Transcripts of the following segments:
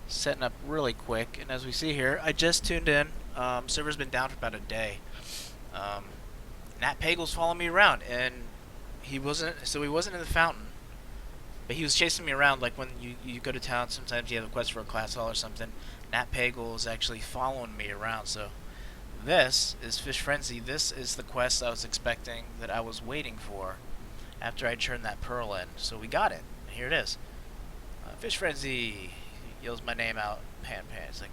Setting up really quick, and as we see here, I just tuned in. Server's been down for about a day. Um, Nat Pagel's following me around, and he wasn't in the fountain, but he was chasing me around. Like when you go to town, sometimes you have a quest for a class hall or something. Nat Pagel is actually following me around. So this is Fish Frenzy. This is the quest I was expecting, that I was waiting for after I turned that pearl in. So we got it. Here it is. Fish Frenzy. He yells my name out. Pan. It's like,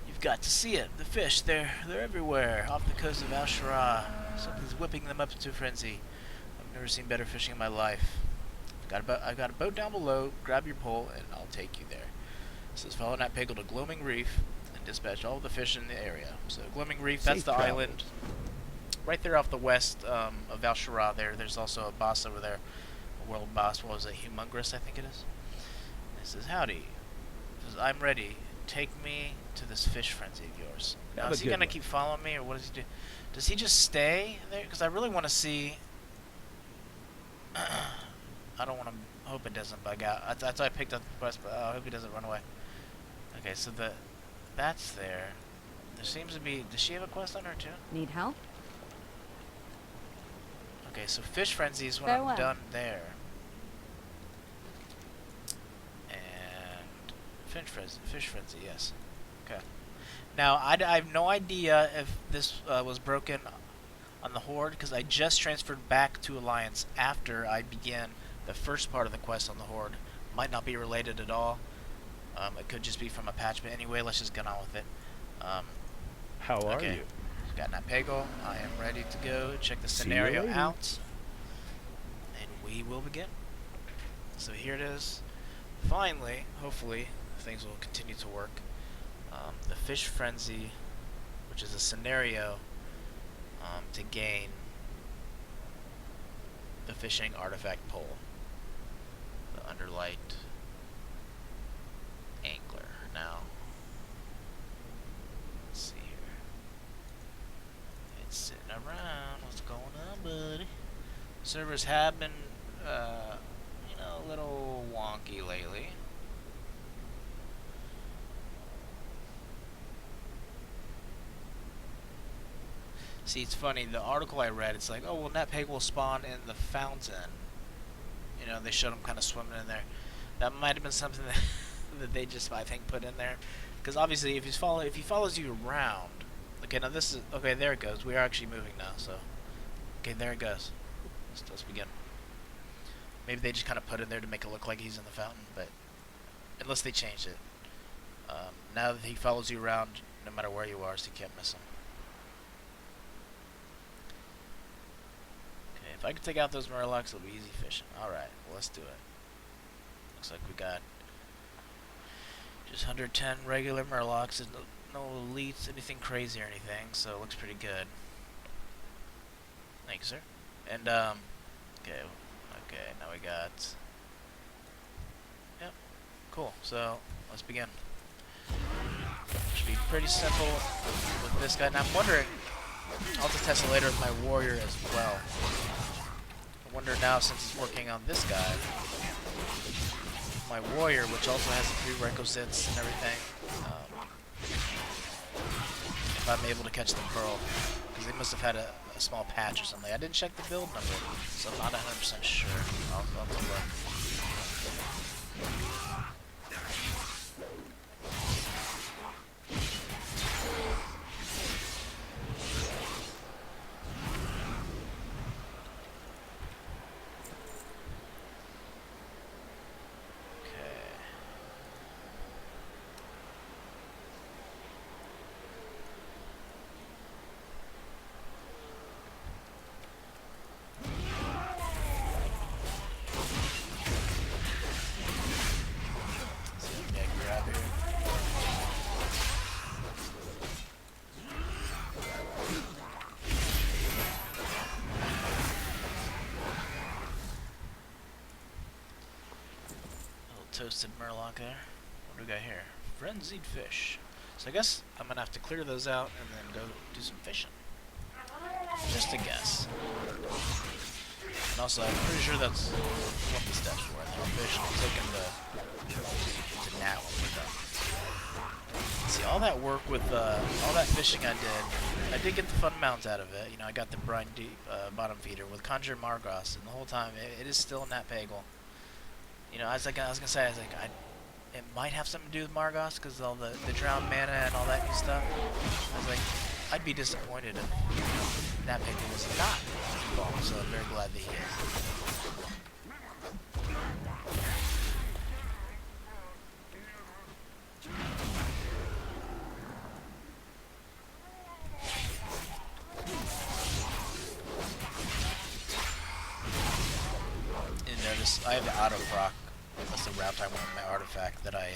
you've got to see it. The fish, they're everywhere. Off the coast of Al-Shara. Something's whipping them up into a frenzy. I've never seen better fishing in my life. I've got a boat down below. Grab your pole, and I'll take you there. It says, follow Nat Pagel to Gloaming Reef and dispatch all the fish in the area. So Gloaming Reef, that's the island. Right there off the west of Al-Shara there. There's also a boss over there. A world boss. What was it? Humongous, I think it is. It says, howdy. It says, I'm ready. Take me to this fish frenzy of yours. Now, is he going to keep following me, or what does he do? Does he just stay there? Because I really want to see... I don't want to... hope it doesn't bug out. That's why I picked up the quest, but I hope he doesn't run away. Okay, so that's there. There seems to be... Does she have a quest on her, too? Need help? Okay, so Fish Frenzy is when I'm done there. And Fish Frenzy, yes. Okay. Now, I have no idea if this was broken on the Horde, because I just transferred back to Alliance after I began the first part of the quest on the Horde. Might not be related at all. It could just be from a patch, but anyway, let's just get on with it. How are you? Got Nat Pagel. I am ready to go check the scenario out, and we will begin. So here it is. Finally, hopefully, things will continue to work. The Fish Frenzy, which is a scenario to gain the fishing artifact pole, the Underlight angler. Now, let's see here. It's sitting around. What's going on, buddy? Servers have been, a little wonky lately. See, it's funny, the article I read, it's like, oh, well, Nat Pagel will spawn in the fountain. You know, they showed him kind of swimming in there. That might have been something that, that they just, I think, put in there. Because obviously, if he follows you around... Okay, now this is... Okay, there it goes. We are actually moving now, so... Okay, there it goes. Let's begin. Maybe they just kind of put it in there to make it look like he's in the fountain, but... Unless they changed it. Now that he follows you around, no matter where you are, so you can't miss him. If I could take out those Murlocs, it'll be easy fishing. Alright, well, let's do it. Looks like we got just 110 regular Murlocs, and no elites, anything crazy or anything, so it looks pretty good. Thank you, sir. And, okay, now we got... Yep, cool, so let's begin. Should be pretty simple with this guy. Now I'm wondering, I'll have to test it later with my warrior as well. I wonder now, since it's working on this guy, my warrior, which also has the prerequisites and everything, if I'm able to catch the pearl, because they must have had a small patch or something. I didn't check the build number, so I'm not 100% sure. I'll have to look. Toasted Murloc there. What do we got here? Frenzied fish. So I guess I'm gonna have to clear those out and then go do some fishing. Just a guess. And also, I'm pretty sure that's what the steps were. And then I'll fish and I'll take him to Nat when we're done. all that work with all that fishing I did get the fun mounts out of it. You know, I got the brine deep bottom feeder with Conjure Margos, and the whole time it is still Nat Pagel. You know, I was gonna say, it might have something to do with Margos because all the drowned mana and all that new stuff. I was like, I'd be disappointed if Nat Pagel was not involved, so I'm very glad that he is. I have the auto proc. That's the route I want in my artifact that I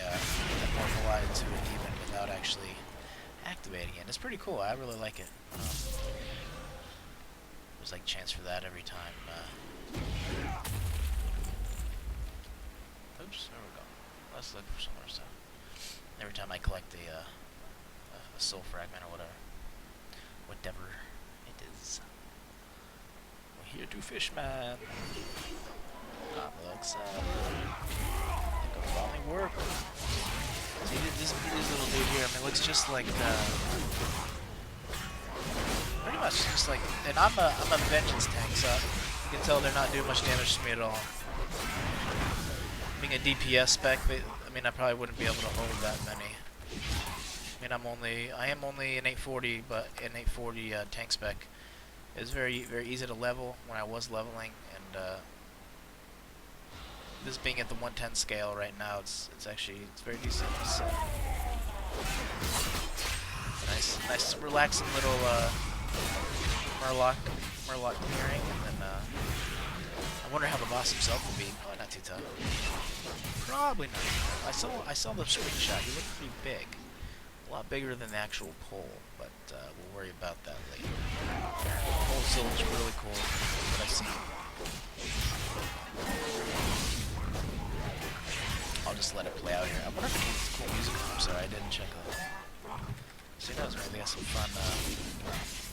morphalize into a demon without actually activating it. It's pretty cool. I really like it. There's like chance for that every time. Oops, there we go. Let's look for somewhere stuff. Every time I collect a soul fragment or whatever it is. We're here to fish, man. Looks like a falling work. See, this little dude here, I mean, looks just like pretty much just like, and I'm a vengeance tank, so you can tell they're not doing much damage to me at all. Being a DPS spec, I mean, I probably wouldn't be able to hold that many. I mean, I am only an 840, but an 840 tank spec is very easy to level when I was leveling, and this being at the 110 scale right now, it's very decent. So, nice relaxing little Murloc clearing, and then I wonder how the boss himself will be. Probably not too tough. Probably not. I saw the screenshot. He looked pretty big, a lot bigger than the actual pole, but we'll worry about that later. The pole still looks really cool, but I've seen. I'll just let it play out here. I wonder if it needs cool music. I'm sorry, I didn't check that. So who knows, maybe they got some fun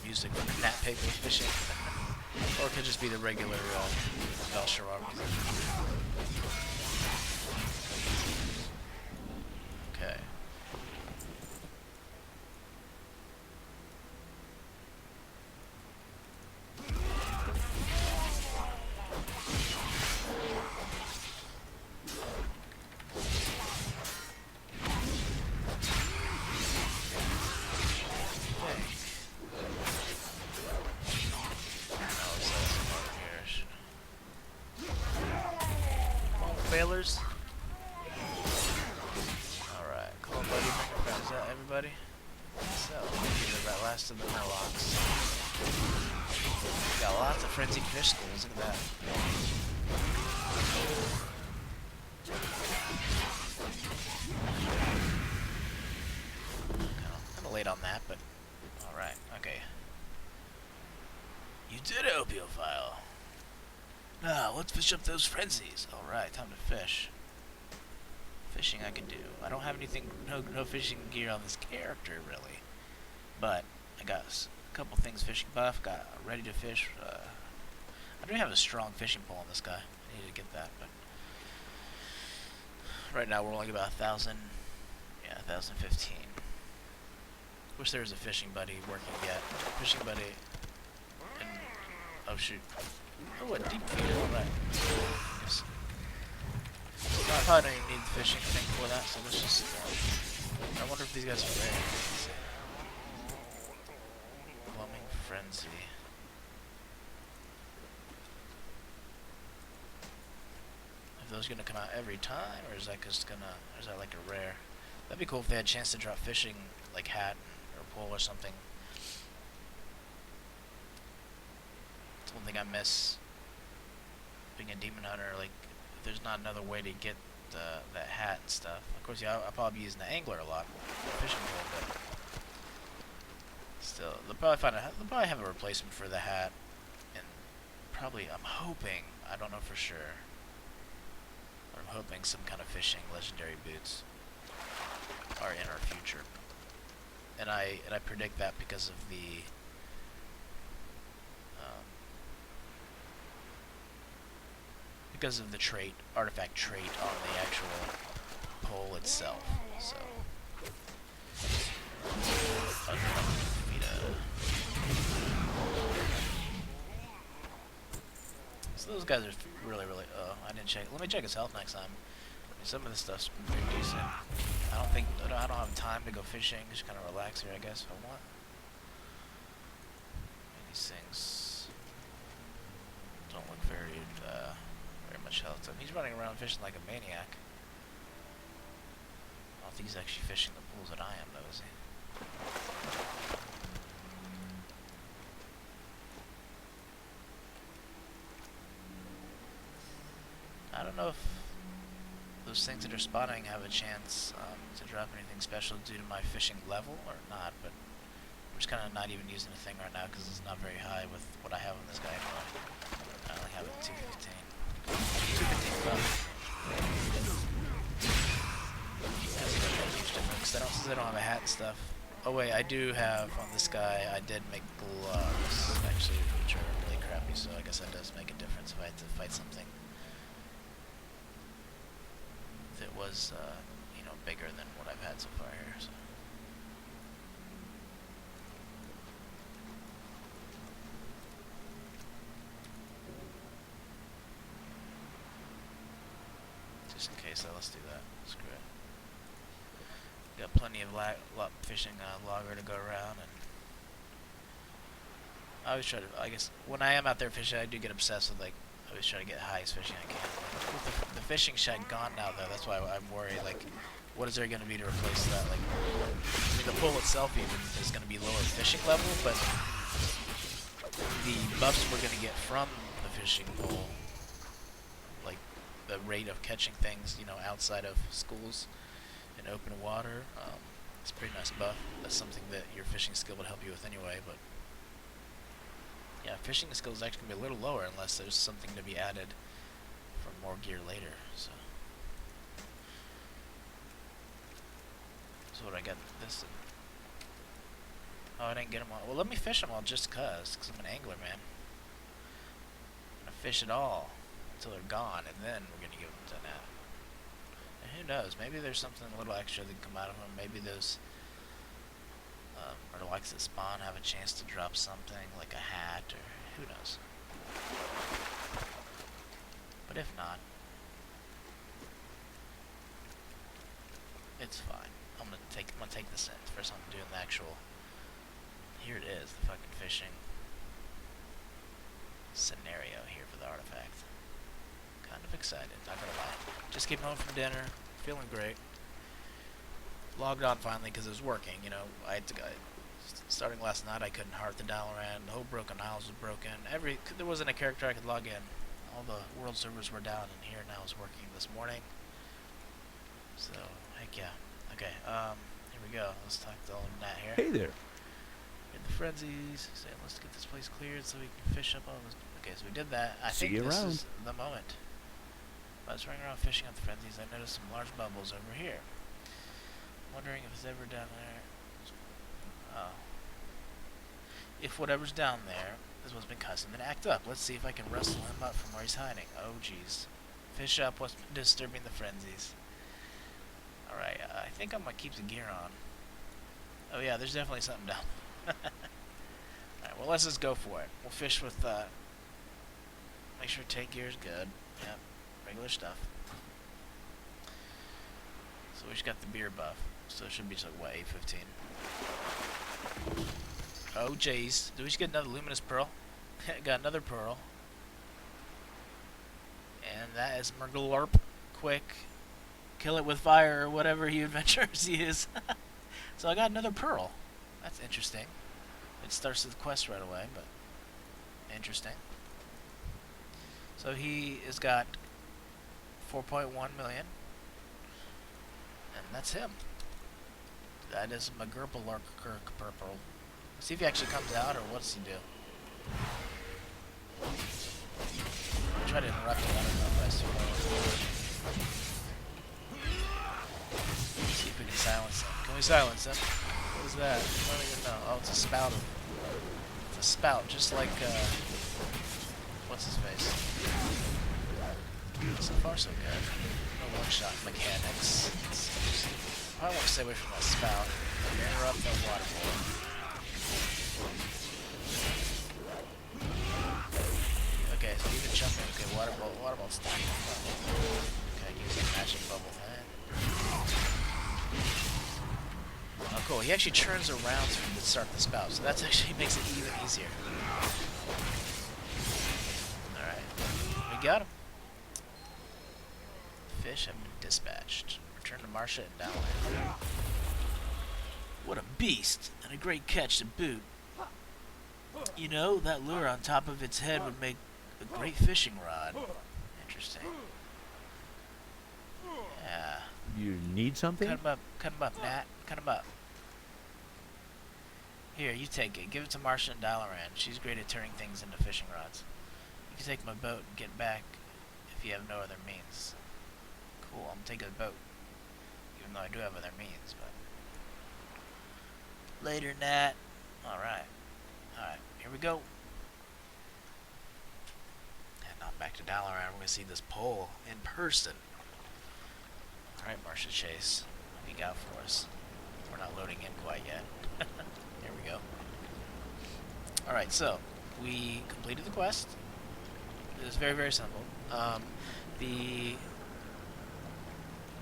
music from Nat Pagel fishing. Or it could just be the regular Valsharar music. Okay. Failers. Alright, come on, buddy. Is that everybody? So, that last of the Murlocs. Got lots of frenzied fish schools. Look at that. Kind of late on that, but alright. Okay. You did it, Opiophile. Now, let's fish up those frenzies. Alright, time to fish. Fishing I can do. I don't have anything, no fishing gear on this character, really. But, I got a couple things fishing buff, got ready to fish. I do have a strong fishing pole on this guy. I need to get that, but... Right now we're only about 1,000, yeah, 1,015. Wish there was a fishing buddy working yet. Fishing buddy... And, oh shoot. Oh, a deep feeder, alright. Yes. No, I probably don't even need the fishing thing for that, so let's just... I wonder if these guys are rare. Plumbing Frenzy. Are those gonna come out every time, or is that just gonna... Or is that like a rare? That'd be cool if they had a chance to drop fishing, like hat, or pole or something. That's one thing I miss. Being a demon hunter, like, if there's not another way to get that hat and stuff. Of course, yeah, I'll probably be using the angler a lot, fishing pole, but still, they'll probably have a replacement for the hat, and probably, I'm hoping, I don't know for sure, but I'm hoping some kind of fishing legendary boots are in our future, and I predict that because of the trait, artifact trait on the actual pole itself. So those guys are really, really. Oh, I didn't check. Let me check his health next time. Some of this stuff's pretty decent. I don't have time to go fishing. Just kind of relax here, I guess, if I want. These things don't look very much health to him. He's running around fishing like a maniac. I don't think he's actually fishing the pools that I am, though, is he? I don't know if those things that are spawning have a chance to drop anything special due to my fishing level or not, but I'm just kind of not even using the thing right now because it's not very high with what I have on this guy anyway. I only have it 215. 215 buff. That's a huge difference. Since I don't have a hat and stuff. Oh wait, I do have on this guy, I did make gloves, actually, which are really crappy, so I guess that does make a difference if I had to fight something that was, you know, bigger than what I've had so far here. So. Just in case, though, let's do that. Screw it. Got plenty of fishing logger to go around, and I always try to. I guess when I am out there fishing, I do get obsessed with like. I always try to get the highest fishing I can. With the fishing shed gone now, though, that's why I'm worried. Like, what is there going to be to replace that? Like, I mean, the pool itself even is going to be lower fishing level, but the buffs we're going to get from the fishing pool, like the rate of catching things, you know, outside of schools in open water, it's a pretty nice buff. That's something that your fishing skill would help you with anyway, but. Yeah, fishing skill is actually going to be a little lower unless there's something to be added for more gear later. So what I got this. Oh, I didn't get them all. Well, let me fish them all just cause I'm an angler, man. I'm gonna fish it all until they're gone, and then we're gonna give them to Nat. And who knows? Maybe there's something a little extra that can come out of them. Maybe those. Or the likes that spawn have a chance to drop something like a hat, or who knows. But if not, it's fine. I'm gonna take this in. First I'm doing the actual. Here it is, the fucking fishing scenario here for the artifact. Kind of excited, not gonna lie. Just came home from dinner, feeling great. Logged on finally because it was working. You know, starting last night, I couldn't heart the Dalaran. The whole Broken Isles was broken. There wasn't a character I could log in. All the world servers were down, and here now is working this morning. So heck yeah. Okay, here we go. Let's talk to old Nat here. Hey there. In the frenzies, saying let's get this place cleared so we can fish up all this. Okay, so we did that. I See think you this around. is the moment. I was running around fishing at the frenzies. I noticed some large bubbles over here. Wondering if it's ever down there. Oh. If whatever's down there is what's been causing him to act up. Let's see if I can wrestle him up from where he's hiding. Oh, jeez. Fish up what's disturbing the frenzies. Alright, I think I'm going to keep the gear on. Oh, yeah, there's definitely something down. Alright, well, let's just go for it. We'll fish with, make sure tank gear is good. Yep, regular stuff. So we just got the beer buff. So it should be just like, what, 815? Oh, jeez. Did we just get another luminous pearl? Got another pearl. And that is Murglerp. Quick. Kill it with fire or whatever he adventures he is. So I got another pearl. That's interesting. It starts the quest right away, but interesting. So he has got 4.1 million. And that's him. That is Murglerp purple. Let's see if he actually comes out, or what does he do? I'll try to interrupt him. I don't know if I see if we can silence him. Can we silence him? What is that? I don't even know. Oh, it's a spout. It's a spout, just like, what's his face? So far, so good. No one-shot mechanics. I want to stay away from that spout. Interrupt that water board. Okay, so even jumping. Okay, water ball stuck. Okay, use that magic bubble thing. Oh, cool. He actually turns around to start the spout, so that actually makes it even easier. Alright. We got him. Fish have been dispatched. Return to Marcia and Downland. What a beast! And a great catch to boot. You know, that lure on top of its head would make a great fishing rod. Interesting. Yeah. You need something? Cut him up, Nat. Cut him up. Here, you take it. Give it to Marcia and Dalaran. She's great at turning things into fishing rods. You can take my boat and get back if you have no other means. Cool, I'm taking the boat. Even though I do have other means, but... Later, Nat. Alright. Alright, here we go. And now back to Dalaran. We're going to see this pole in person. Alright, Marcia Chase. What you got for us? We're not loading in quite yet. Here we go. Alright, so we completed the quest. It was very, very simple.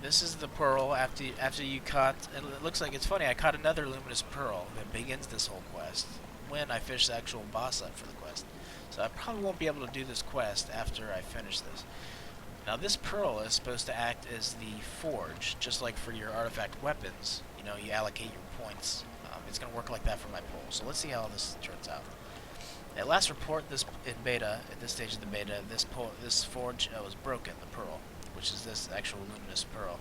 This is the pearl after you caught, and it looks like it's funny, I caught another luminous pearl that begins this whole quest when I fish the actual boss up for the quest. So I probably won't be able to do this quest after I finish this. Now this pearl is supposed to act as the forge, just like for your artifact weapons. You know, you allocate your points. It's going to work like that for my pole. So let's see how this turns out. At last report, in beta, at this stage of the beta, this forge was broken, the pearl, which is this actual luminous pearl.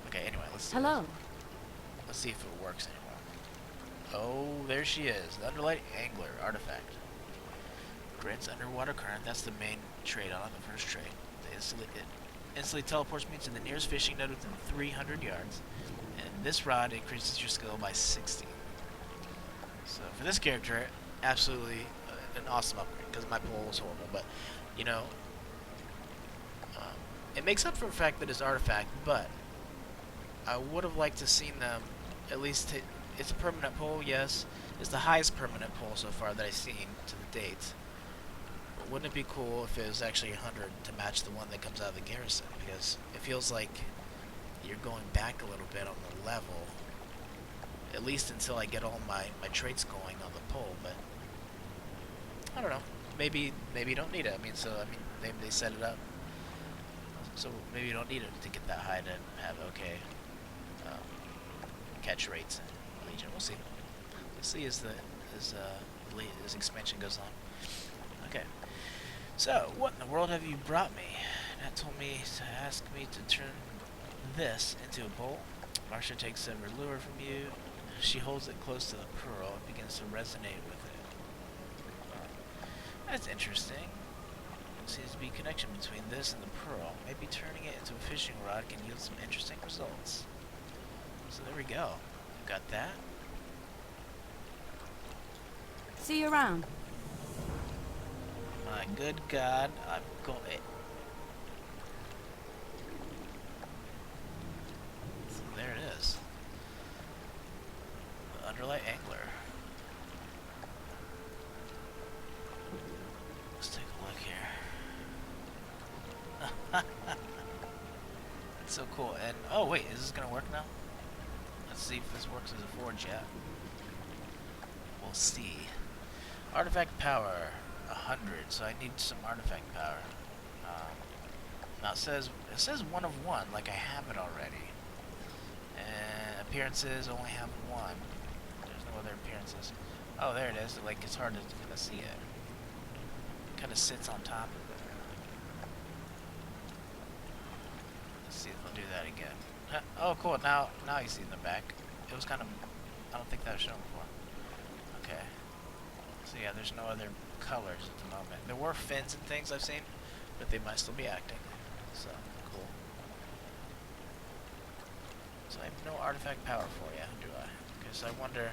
Okay, anyway, let's see. Hello. Let's see if it works anymore. Oh, there she is. The Underlight Angler artifact. Grants underwater current. That's the main trait on it, the first trait. It instantly teleports me to the nearest fishing node within 300 yards. And this rod increases your skill by 60. So for this character, absolutely an awesome upgrade, because my pole was horrible. But, you know, it makes up for the fact that it's artifact, but I would have liked to seen them at least it's a permanent pole, yes. It's the highest permanent pole so far that I've seen to the date. But wouldn't it be cool if it was actually 100 to match the one that comes out of the garrison? Because it feels like you're going back a little bit on the level, at least until I get all my traits going on the pole. But I don't know. Maybe you don't need it. I mean, they set it up, so maybe you don't need it to get that high to have okay catch rates in Legion. We'll see. We'll see as expansion goes on. Okay. So, what in the world have you brought me? That told me to ask me to turn this into a bowl. Marcia takes a lure from you. She holds it close to the pearl and begins to resonate with it. That's interesting. There seems to be a connection between this and the pearl. Maybe turning it into a fishing rod can yield some interesting results. So there we go. Got that. See you around. My good God, I'm going. So there it is. The Underlight Angler. Let's take a look here. That's so cool. And oh wait, is this gonna work now? Let's see if this works as a forge yet. We'll see. Artifact power 100, so I need some artifact power. Now it says 1 of 1, like I have it already. And appearances only have 1. There's no other appearances. Oh, there it is. Like it's hard to see it. Kind of sits on top of it. Let's see if I'll do that again. Oh, cool. Now you see in the back. It was kind of... I don't think that was shown before. Okay. So yeah, there's no other colors at the moment. There were fins and things I've seen, but they might still be acting. So, cool. So I have no artifact power for you, do I? Because I wonder...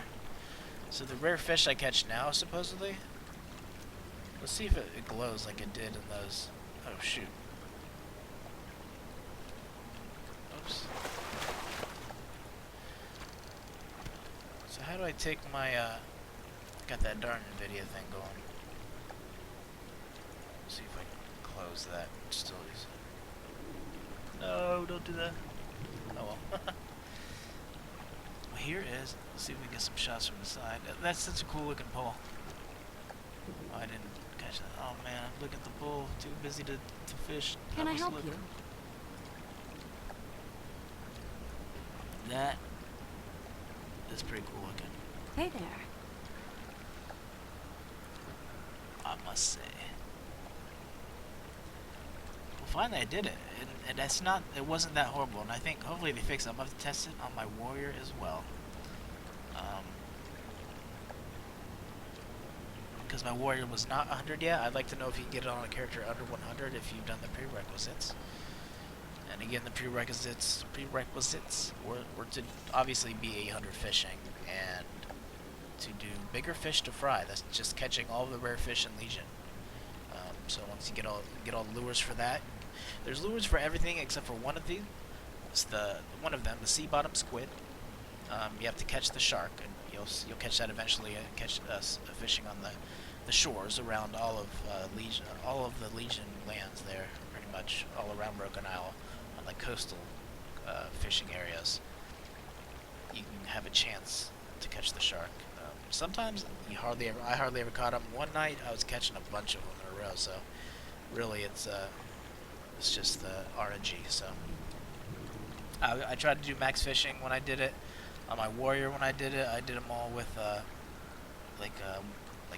So the rare fish I catch now, supposedly? Let's see if it glows like it did in those... Oh, shoot. Oops. So how do I take my, got that darn NVIDIA thing going. see if I can close that. Still use it. No, don't do that. Oh well. Well, here is. Let's see if we can get some shots from the side. That's such a cool looking pole. Oh, I didn't catch that. Oh man, I'm looking at the pole. Too busy to fish. Can I help you? That is pretty cool looking. Hey there. I must say. Well, finally I did it, and that's not. It wasn't that horrible, and I think hopefully they fix it. I'm gonna have to test it on my warrior as well. Because my warrior was not 100 yet. I'd like to know if you can get it on a character under 100 if you've done the prerequisites. And again, the prerequisites were to obviously be 800 fishing and to do bigger fish to fry. That's just catching all the rare fish in Legion. So once you get all the lures for that, there's lures for everything except for one of these. It's one of them, the sea bottom squid. You have to catch the shark, and you'll catch that eventually. Catch us fishing on the shores around all of the Legion lands there, pretty much all around Broken Isle, on the coastal fishing areas. You can have a chance to catch the shark. Sometimes I hardly ever caught them. One night I was catching a bunch of them in a row. So really, it's just the RNG. So I tried to do max fishing when I did it. On my warrior, when I did them all with like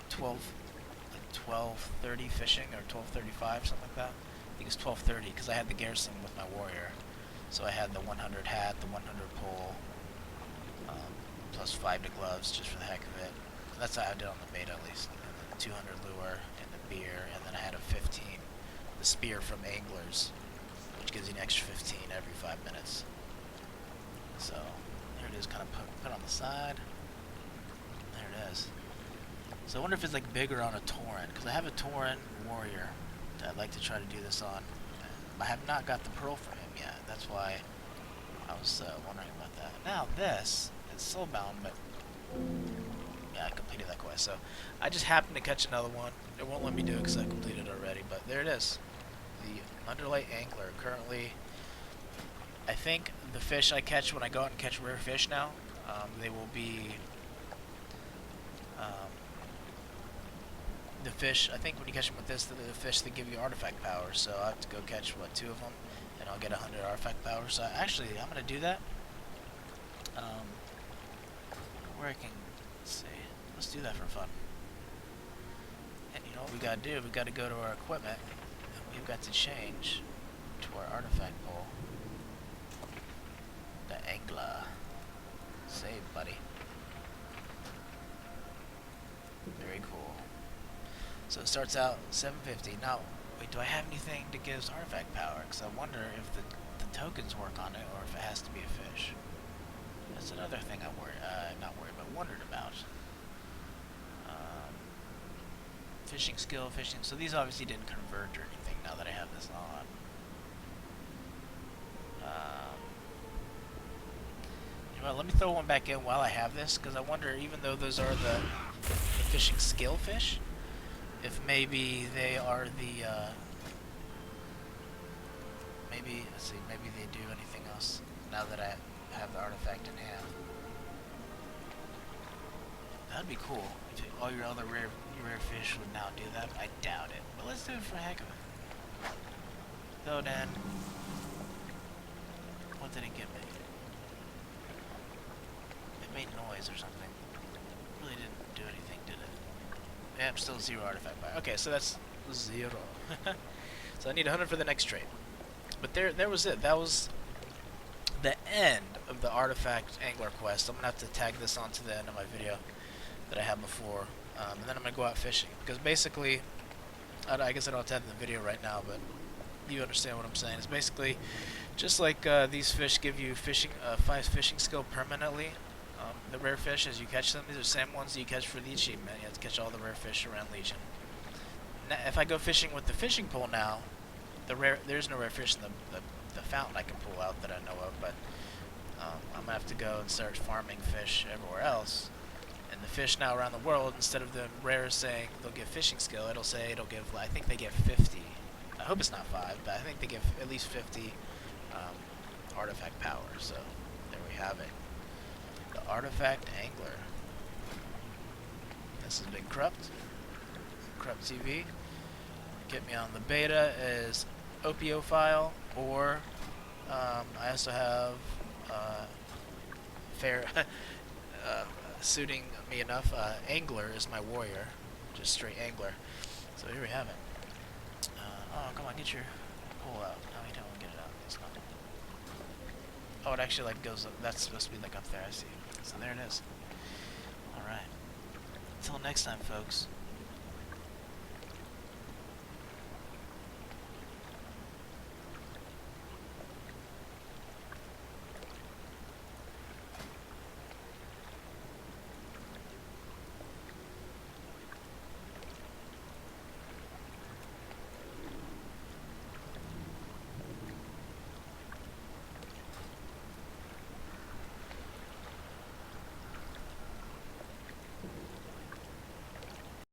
12:30 fishing, or 12:35, something like that. I think it's 12:30 because I had the garrison with my warrior, so I had the 100 hat, the 100 pole, plus 5 to gloves just for the heck of it. That's how I did on the bait at least. And then 200 lure and the beer, and then I had a 15, the spear from anglers, which gives you an extra 15 every 5 minutes. So there it is, kind of put on the side. There it is. So I wonder if it's like bigger on a Tauren, because I have a Tauren warrior that I'd like to try to do this on. I have not got the pearl from him yet. That's why I was wondering about that. Now this is soulbound, but yeah, I completed that quest. So I just happened to catch another one. It won't let me do it because I completed it already. But there it is, the Underlight angler. Currently, I think the fish I catch when I go out and catch rare fish now, they will be the fish. I think when you catch them with this, the fish that give you artifact power. So I have to go catch 2 of them, and I'll get 100 artifact power. So actually, I'm gonna do that. Where I can see, let's do that for fun. And you know what we gotta do? We gotta go to our equipment, and we've got to change to our artifact pole. The angler. Save, buddy. Very cool. So it starts out 750. Now, wait, do I have anything that gives artifact power? Because I wonder if the tokens work on it, or if it has to be a fish. That's another thing I'm not worried, but wondered about. Fishing skill, fishing. So these obviously didn't convert or anything now that I have this on. You know what, let me throw one back in while I have this, because I wonder, even though those are the fishing skill fish, if maybe they are the, maybe, let's see, maybe they do anything else now that I have the artifact in hand. That'd be cool. If all your other rare fish would now do that. I doubt it, but let's do it for the heck of it. Throw it in. What did it give me? It made noise or something. Really didn't do anything, did it? Yeah, I'm still 0 artifact power. Okay, so that's 0. So I need 100 for the next trade. But there was it. That was the end of the artifact angler quest. I'm gonna have to tag this onto the end of my video that I had before, and then I'm gonna go out fishing, because basically, I guess I don't have to have the video right now, but you understand what I'm saying. It's basically just like these fish give you 5 fishing skill permanently. The rare fish, as you catch them, these are the same ones that you catch for the achievement. You have to catch all the rare fish around Legion. Now, if I go fishing with the fishing pole now, there's no rare fish in the fountain I can pull out that I know of, but I'm gonna have to go and start farming fish everywhere else, and the fish now around the world, instead of the rare saying they'll give fishing skill, it'll say it'll give, I think they give 50. I hope it's not 5, but I think they give at least 50 artifact power. So there we have it. The artifact angler. This has been kruptTV. Get me on the beta is Opiophile, or I also have suiting me enough, angler is my warrior, just straight angler. So here we have it. Oh, come on, get your pole out. No, you don't want to get it out. It's not. Oh, it actually like goes up. That's supposed to be like up there. I see. So there it is. All right. Until next time, folks.